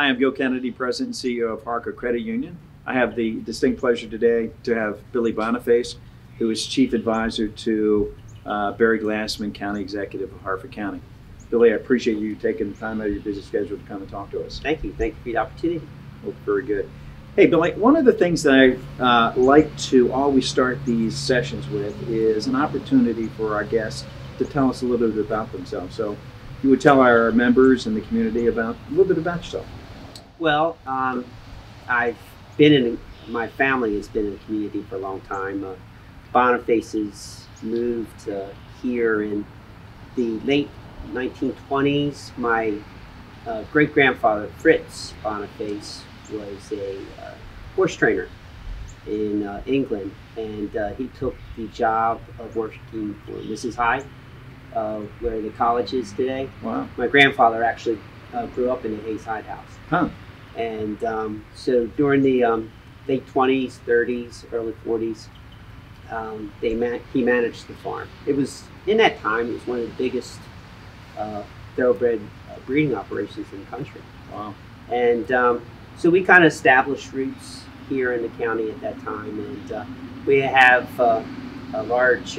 Hi, I'm Gil Kennedy, President and CEO of Har-Co Credit Union. I have the distinct pleasure today to have Billy Boniface, who is Chief Advisor to Barry Glassman, County Executive of Harford County. Billy, I appreciate you taking the time out of your busy schedule to come and talk to us. Thank you. Thank you for the opportunity. Well, very good. Hey, Billy, one of the things that I like to always start these sessions with is an opportunity for our guests to tell us a little bit about themselves. So you would tell our members in the community about a little bit about yourself. Well, I've been in, my family has been in the community for a long time. Bonifaces moved here in the late 1920s. My great-grandfather, Fritz Boniface, was a horse trainer in England, and he took the job of working for Mrs. Hyde, where the college is today. Wow. My grandfather actually grew up in the Hayes Hyde house. Huh. And so during the late 20s, 30s, early 40s, he managed the farm. It was, in that time, it was one of the biggest thoroughbred breeding operations in the country. Wow. And so we kind of established roots here in the county at that time, and we have a large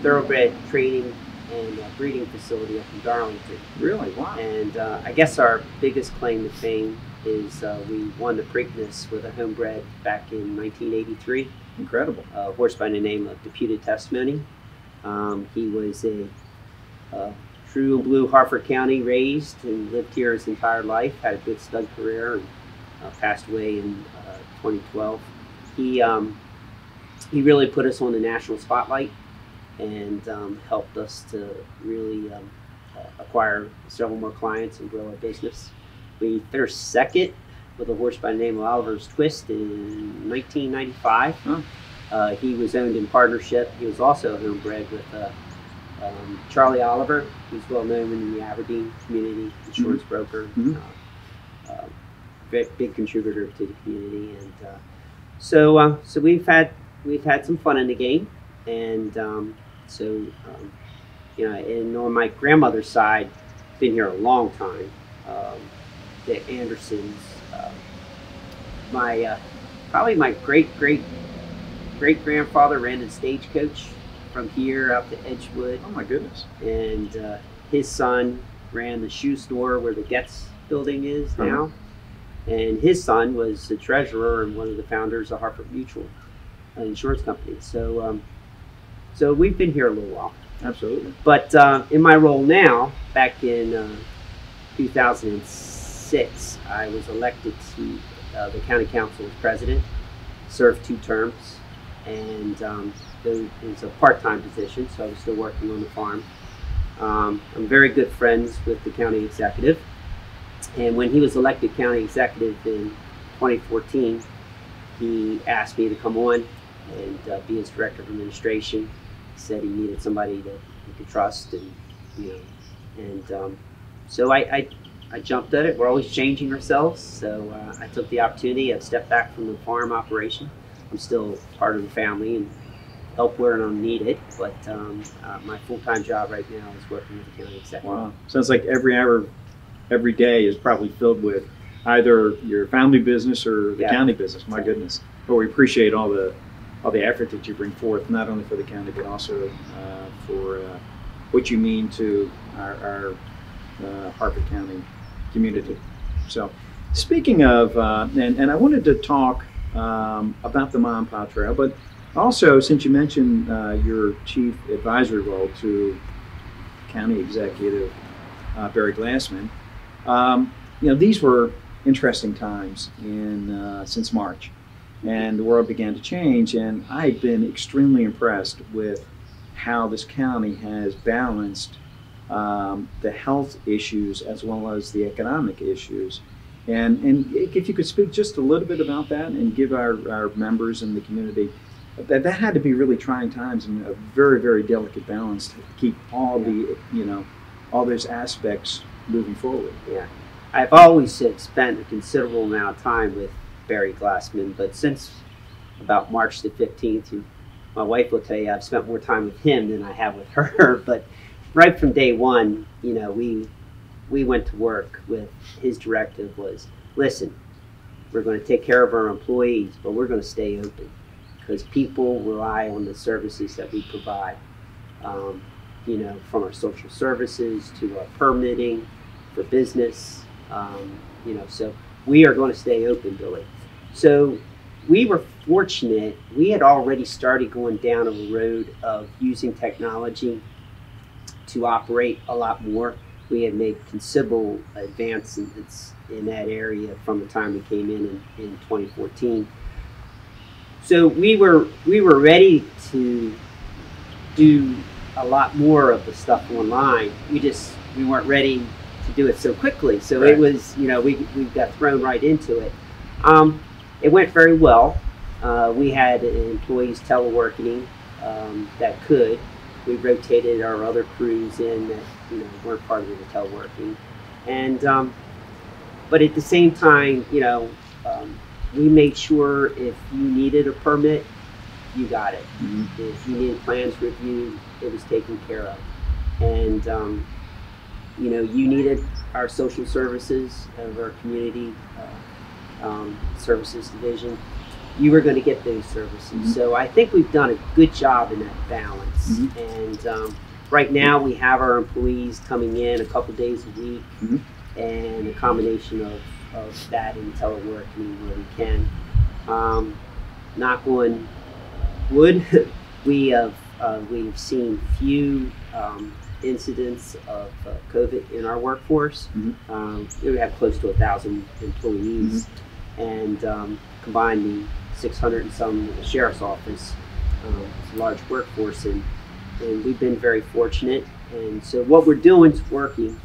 thoroughbred training and breeding facility up in Darlington. Really? Wow. And I guess our biggest claim to fame is we won the Preakness with a homebred back in 1983. Incredible. A horse by the name of Deputed Testimony. He was a true and blue Harford County raised and lived here his entire life, had a good stud career, and passed away in 2012. He really put us on the national spotlight and helped us to really acquire several more clients and grow our business. We finished second with a horse by the name of Oliver's Twist in 1995. Huh. He was owned in partnership. He was also homebred with Charlie Oliver, who's well known in the Aberdeen community, insurance broker, big contributor to the community, and so we've had some fun in the game, and you know, and on my grandmother's side, been here a long time. The Andersons, probably my great grandfather ran the stagecoach from here out to Edgewood. Oh my goodness. And his son ran the shoe store where the Getz building is now. And his son was the treasurer and one of the founders of Harford Mutual, an insurance company. So so we've been here a little while. Absolutely. But in my role now, back in 2006, I was elected to the county council as president, served 2 terms, and it was a part-time position, so I was still working on the farm. I'm very good friends with the county executive, and when he was elected county executive in 2014, he asked me to come on and be his director of administration. He said he needed somebody that he could trust, and you know, and so I jumped at it. We're always changing ourselves, so I took the opportunity. I've stepped back from the farm operation. I'm still part of the family and help where I'm needed, but my full-time job right now is working with the county executive. Wow. Sounds like every hour, every day is probably filled with either your family business or the county business. My goodness. But we appreciate all the effort that you bring forth, not only for the county, but also for what you mean to our Harford County community. So speaking of, and I wanted to talk about the Mom and Pop Trail, but also, since you mentioned your chief advisory role to County Executive Barry Glassman, you know, these were interesting times since March, and the world began to change, and I've been extremely impressed with how this county has balanced the health issues as well as the economic issues. And if you could speak just a little bit about that and give our members in the community, that had to be really trying times and a very, very delicate balance to keep all the, you know, all those aspects moving forward. Yeah, I've always spent a considerable amount of time with Barry Glassman, but since about March the 15th, my wife will tell you I've spent more time with him than I have with her. But right from day one, you know, we we went to work with, his directive was, listen, we're going to take care of our employees, but we're going to stay open because people rely on the services that we provide. You know, from our social services to our permitting for business, you know, so we are going to stay open, Billy. So we were fortunate. We had already started going down a road of using technology to operate a lot more. We had made considerable advances in that area from the time we came in 2014. So we were ready to do a lot more of the stuff online. We weren't ready to do it so quickly. So right. It was, you know, we got thrown right into it. It went very well. We had employees teleworking that could. We rotated our other crews in that, you know, weren't part of the teleworking. And, but at the same time, you know, we made sure if you needed a permit, you got it. Mm-hmm. If you needed plans reviewed, it was taken care of. And, you know, you needed our social services of our community services division, you were going to get those services. Mm-hmm. So I think we've done a good job in that balance. Mm-hmm. And right now we have our employees coming in a couple days a week, mm-hmm. and a combination of that and teleworking where we can. Knock on wood, we've seen few incidents of COVID in our workforce. Mm-hmm. We have close to 1,000 employees, mm-hmm. and combined the 600 and some in the sheriff's office. It's a large workforce, and we've been very fortunate. And so what we're doing is working.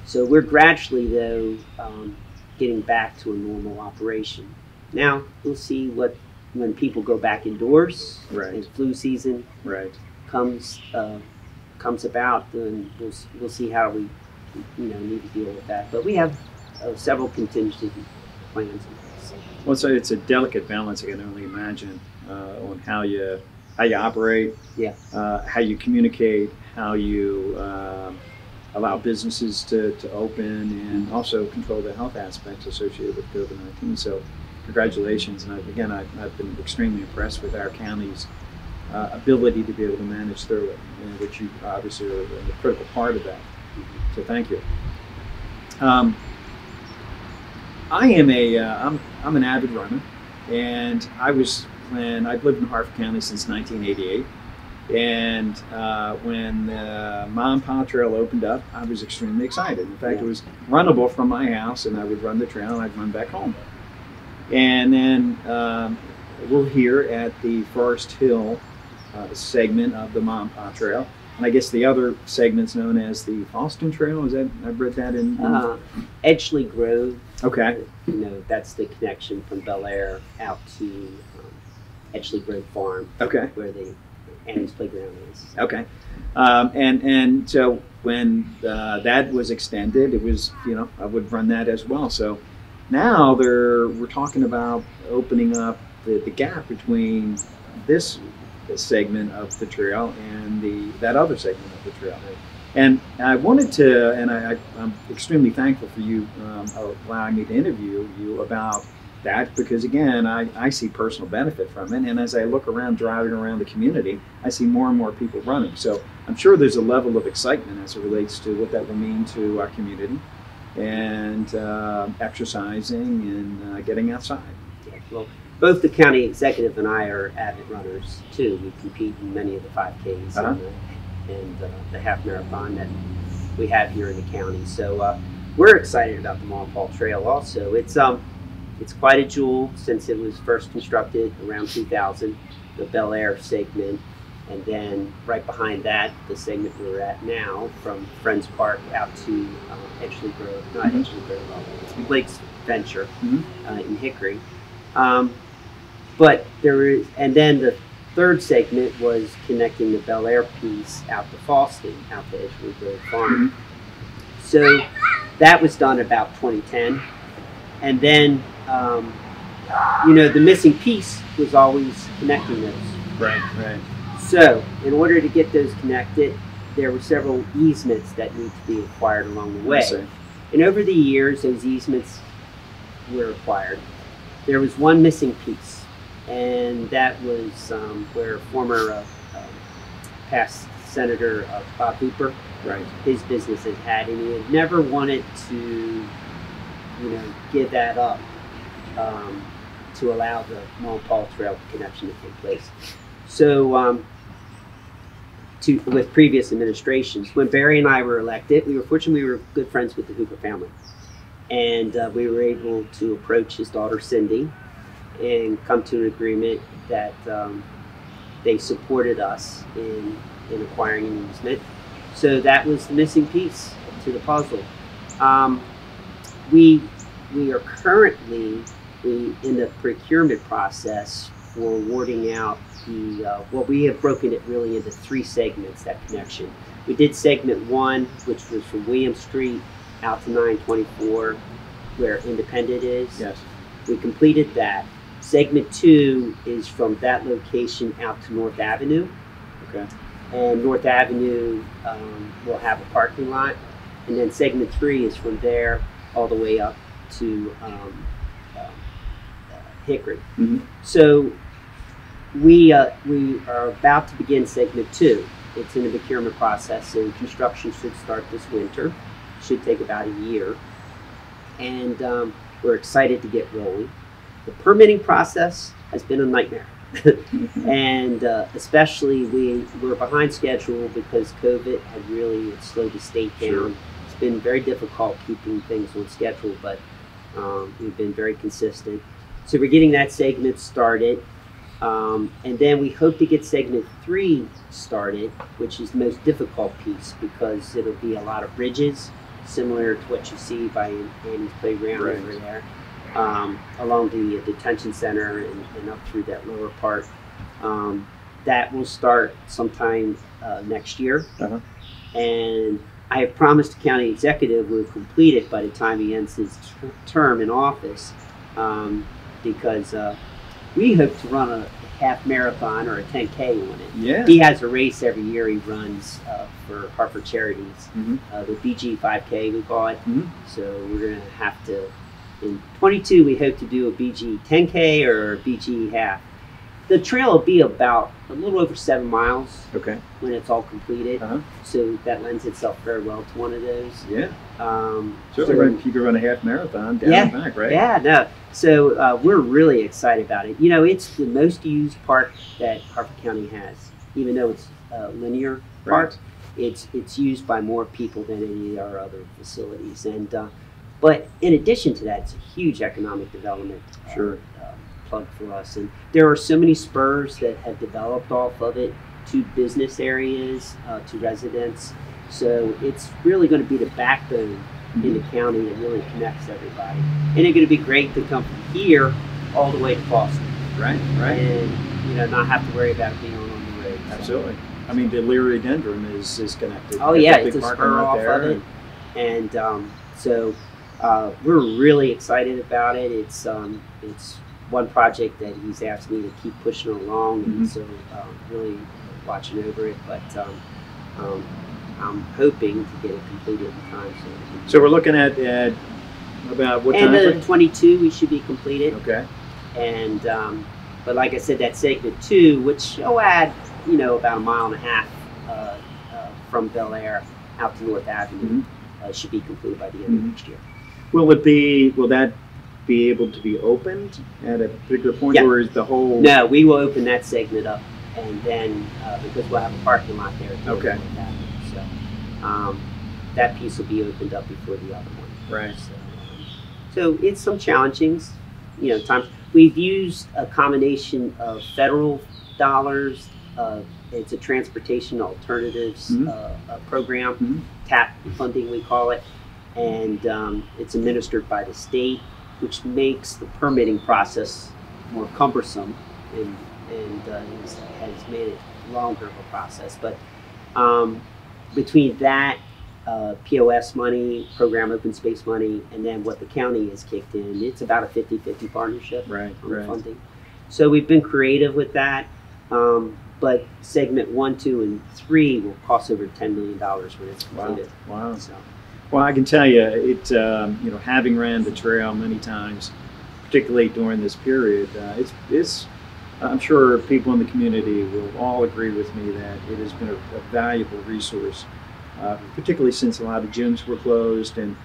So we're gradually, though, getting back to a normal operation. Now we'll see when people go back indoors, right. and flu season, right. comes about, then we'll see how we need to deal with that. But we have several contingency plans in place. Well, so it's a delicate balance, I can only imagine, on how you operate, yeah. How you communicate, how you allow businesses to open, and also control the health aspects associated with COVID-19. So congratulations, and I've been extremely impressed with our county's ability to be able to manage through it, which you obviously are a critical part of that. Mm-hmm. So thank you. I'm an avid runner, and I've lived in Harford County since 1988. And when the Mom Pa Trail opened up, I was extremely excited. In fact, yeah. It was runnable from my house, and I would run the trail and I'd run back home. And then we're here at the Forest Hill segment of the Mom Pa Trail. And I guess the other segment's known as the Fallston Trail. Is that, I've read that in Edgeley Grove. Okay. That's the connection from Bel Air out to Edgeley Grove Farm. Okay. Where the Annie's Playground is. Okay. And so when that was extended, it was, I would run that as well. So now we're talking about opening up the gap between this segment of the trail and that other segment of the trail. And I wanted to, and I'm extremely thankful for you allowing me to interview you about that, because again, I see personal benefit from it. And as I look around, driving around the community, I see more and more people running. So I'm sure there's a level of excitement as it relates to what that will mean to our community, and exercising and getting outside. Yeah, well, both the county executive and I are avid runners too. We compete in many of the 5Ks and the half marathon that we have here in the county. So we're excited about the Mom Pa Trail also. It's quite a jewel since it was first constructed around 2000, the Bel Air segment, and then right behind that, the segment we're at now, from Friends Park out to Edgeley Grove, not mm-hmm. Edgeley Grove, Blake's Venture mm-hmm. In Hickory. But there is, and then the third segment was connecting the Bel Air piece out to Fallston, out to Edgeley Grove Farm. Mm-hmm. So that was done about 2010. And then, the missing piece was always connecting those. Right, right. So in order to get those connected, there were several easements that need to be acquired along the way. And over the years, those easements were acquired. There was one missing piece, and that was where former past Senator Bob Hooper, Right. his business had, and he had never wanted to, give that up to allow the Paul Trail connection to take place. So, with previous administrations, when Barry and I were elected, we were fortunate. We were good friends with the Hooper family, and we were able to approach his daughter Cindy and come to an agreement that they supported us in acquiring an easement. So that was the missing piece to the puzzle. We are currently in the procurement process for awarding out we have broken it really into 3 segments, that connection. We did segment 1, which was from William Street out to 924, where Independent is. Yes. We completed that. Segment 2 is from that location out to North Avenue. Okay. And North Avenue will have a parking lot. And then segment 3 is from there all the way up to Hickory. Mm-hmm. So we are about to begin segment 2. It's in the procurement process, so construction should start this winter. Should take about a year. And we're excited to get rolling. The permitting process has been a nightmare. And especially we're behind schedule because COVID had really slowed the state down. Sure. It's been very difficult keeping things on schedule, but we've been very consistent. So we're getting that segment started. And then we hope to get segment 3 started, which is the most difficult piece because it'll be a lot of bridges, similar to what you see by Annie's Playground Right. over there, along the detention center and up through that lower part. That will start sometime next year. Uh-huh. And I have promised the county executive we'll complete it by the time he ends his term in office, because we hope to run a half marathon or a 10K on it. Yeah. He has a race every year he runs for Harford Charities, Mm-hmm. the BGE 5K we call it. Mm-hmm. So we're going to have to, in 22 we hope to do a BGE 10K or a BGE half. The trail will be about a little over 7 miles Okay. when it's all completed. Uh-huh. So that lends itself very well to one of those. Yeah. So- Certainly, you could run a half marathon down and back, right? Yeah, no. So we're really excited about it. It's the most used park that Harford County has, even though it's a linear park. Right. It's used by more people than any of our other facilities. And but in addition to that, it's a huge economic development Sure. plug for us. And there are so many spurs that have developed off of it to business areas, to residents. So it's really going to be the backbone in the county that really connects everybody. And it's going to be great to come from here all the way to Boston. Right. Right. And not have to worry about being on the road. So- Absolutely. I mean, the Dendron is connected. Oh That's yeah, a big it's a parking spur lot off there, of it. And so we're really excited about it. It's one project that he's asked me to keep pushing along, and so really watching over it. But I'm hoping to get it completed in time. So we're looking at about what time End frame? of 22, we should be completed. Okay. And but like I said, that segment 2, which will add about 1.5 miles from Bel Air out to North Avenue, should be completed by the end of next year. Will that be able to be opened at a particular point, Yeah. or is the whole? No, we will open that segment up, and then because we'll have a parking lot there. Okay. So that piece will be opened up before the other one. Right. So it's some challengings, times. We've used a combination of federal dollars. It's a transportation alternatives program, TAP funding we call it, and it's administered by the state, which makes the permitting process more cumbersome and has made it longer of a process. But between that POS money, program open space money, and then what the county has kicked in, it's about a 50-50 partnership on the funding. So we've been creative with that. But segment 1, 2, and 3 will cost over $10 million when it's completed. Wow. So Well, I can tell you, having ran the trail many times, particularly during this period, I'm sure people in the community will all agree with me that it has been a valuable resource, particularly since a lot of gyms were closed, and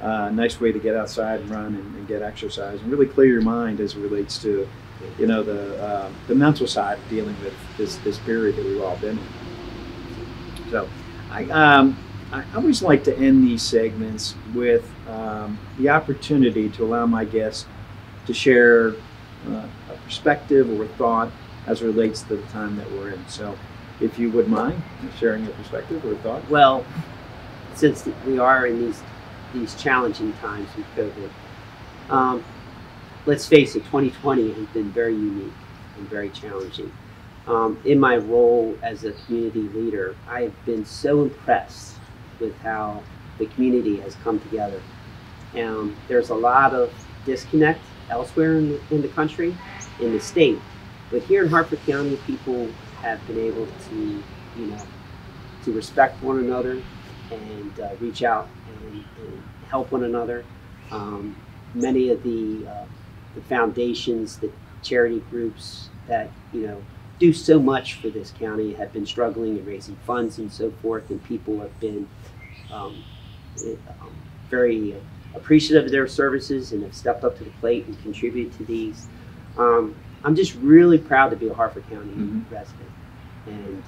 a nice way to get outside and run and get exercise and really clear your mind as it relates to, the mental side of dealing with this period that we've all been in. So, I always like to end these segments with the opportunity to allow my guests to share a perspective or a thought as it relates to the time that we're in. So if you would mind sharing a perspective or a thought. Well, since we are in these challenging times with COVID, let's face it, 2020 has been very unique and very challenging. In my role as a community leader, I have been so impressed with how the community has come together. There's a lot of disconnect elsewhere in the country, in the state, but here in Harford County, people have been able to, to respect one another and reach out and help one another. Many of the foundations, the charity groups that do so much for this county have been struggling and raising funds and so forth, and people have been very appreciative of their services and have stepped up to the plate and contributed to these. I'm just really proud to be a Harford County resident, and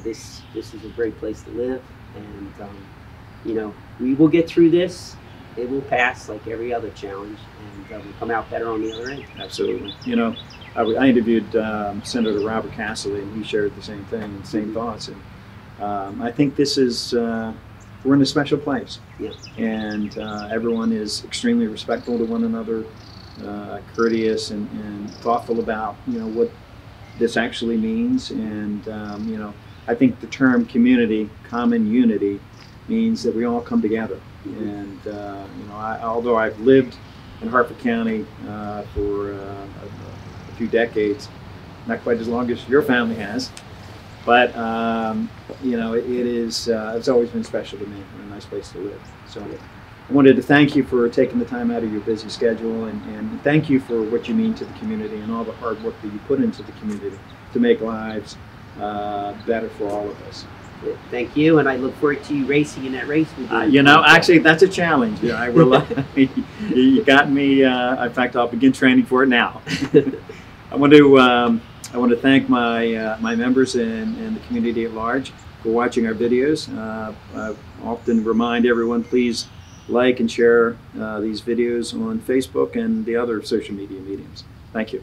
this is a great place to live, and we will get through this. It will pass like every other challenge, and we'll come out better on the other end. Absolutely. I interviewed Senator Robert Casserly, and he shared the same thing and same thoughts. And I think this is we're in a special place, and everyone is extremely respectful to one another, courteous and thoughtful about what this actually means. And I think the term community, common unity, means that we all come together. And although I've lived in Harford County for a few decades, not quite as long as your family has, but it's always been special to me and a nice place to live. So I wanted to thank you for taking the time out of your busy schedule, and thank you for what you mean to the community and all the hard work that you put into the community to make lives better for all of us. Thank you, and I look forward to you racing in that race with you. Actually, that's a challenge. I will. You got me. In fact, I'll begin training for it now. I want to thank my members and the community at large for watching our videos. I often remind everyone, please like and share these videos on Facebook and the other social media mediums. Thank you.